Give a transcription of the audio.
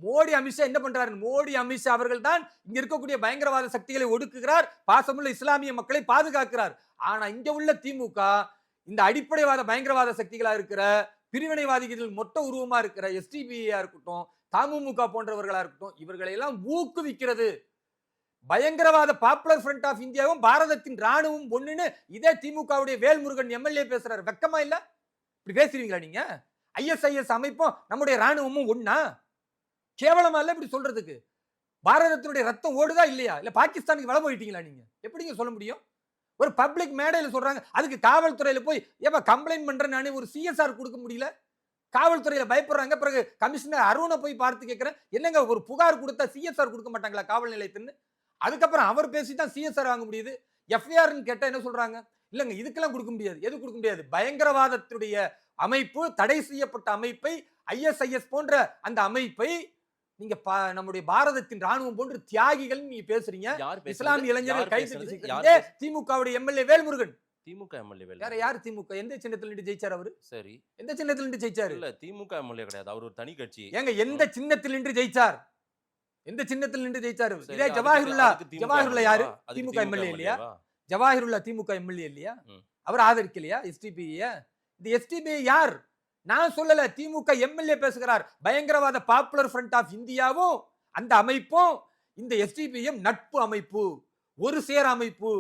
மோடி அமித்ஷா என்ன பண்றாரு? மோடி அமித்ஷா அவர்கள் தான் இங்க இருக்கக்கூடிய பயங்கரவாத சக்திகளை ஒடுக்குகிறார், பாசமுள்ள இஸ்லாமிய மக்களை பாதுகாக்கிறார். ஆனா இங்க உள்ள திமுக இந்த அடிப்படைவாத பயங்கரவாத சக்திகளா இருக்கிற பிரிவினைவாதிகள் மொத்த உருவமா இருக்கிற எஸ்டிபிஐயா இருக்கட்டும், தமுமுக போன்றவர்களா இருக்கட்டும், இவர்களை எல்லாம் ஊக்குவிக்கிறது. பயங்கரவாத பாப்புலர் ஃப்ரண்ட் ஆஃப் இந்தியாவும் பாரதத்தின் ராணுவம் ஒண்ணுன்னு இதே திமுகவுடைய வேல்முருகன் எம்எல்ஏ பேசுறாரு. வெக்கமா இல்ல? இப்படி பேசுறீங்களா நீங்க? ஐஎஸ்ஐஎஸ் அமைப்பும் நம்முடைய ராணுவமும் ஒண்ணா? கேவலமா இல்ல இப்படி சொல்றதுக்கு? பாரதத்தினுடைய ரத்தம் ஓடுதா இல்லையா? இல்ல பாகிஸ்தானுக்கு வளம் போயிட்டீங்களா நீங்க? எப்படிங்க சொல்ல முடியும்? ஒரு பப்ளிக் மேடையில் சொல்றாங்க. அதுக்கு காவல்துறையில போய் ஏப்பா கம்ப்ளைண்ட் பண்றேன் நானே ஒரு சிஎஸ்ஆர் கொடுக்க முடியல? காவல்துறையில பயப்படுறாங்க. பிறகு கமிஷனர் அருணை போய் பார்த்து கேட்கிறேன், என்னங்க ஒரு புகார் கொடுத்தா சிஎஸ்ஆர் கொடுக்க மாட்டாங்களா காவல் நிலையத்தின்னு? அதுக்கப்புறம் அவர் பேசி தான் சிஎஸ்ஆர் வாங்க முடியுது. எஃப்ஐஆர் கேட்டா என்ன சொல்றாங்க? இல்லங்க இதுக்கெல்லாம் கொடுக்க முடியாது. எது கொடுக்க முடியாது? பயங்கரவாதத்துடைய அமைப்பு, தடை செய்யப்பட்ட அமைப்பை, ஐஎஸ்ஐஎஸ் போன்ற அந்த அமைப்பை நீங்க நம்முடைய பாரதத்தின் ராணுவம் போன்ற தியாகிகள் நீங்க பேசுறீங்க. இஸ்லாமிய இளைஞர்கள் கைது திமுகவுடைய எம்எல்ஏ வேல்முருகன். திமுக எம்எல்ஏ வேற யார்? திமுக எந்த சின்னத்துல நின்று ஜெயிச்சார் அவரு? சரி, எந்த சின்னத்துல நின்று ஜெயிச்சாரு? இல்ல திமுக எம்எல்ஏ கிடையாது, அவர் ஒரு தனி கட்சி. ஏங்க எந்த சின்னத்தில் நின்று ஜெயிச்சார்? எந்த சின்னத்தில் நின்று ஜெயிச்சாரு? இதே ஜவாஹிருல்லா. ஜவாஹிருல்லா யாரு? திமுக எம்எல்ஏ இல்லையா? ஜவாஹிருல்லா திமுக எம்எல்ஏ இல்லையா? அவர் ஆதரிக்கலையா எஸ்டிபிஐ? இந்த எஸ்டிபிஐ யார்? நான் சொல்லல, திமுக எம்எல்ஏ பேசுகிறார். பயங்கரவாத பாப்புலர் ஃப்ரண்ட் ஆஃப் இந்தியாவும் அந்த அமைப்பும் இந்த எஸ்டிபிஐ நட்பு அமைப்பு, ஒரு சேர அமைப்பு.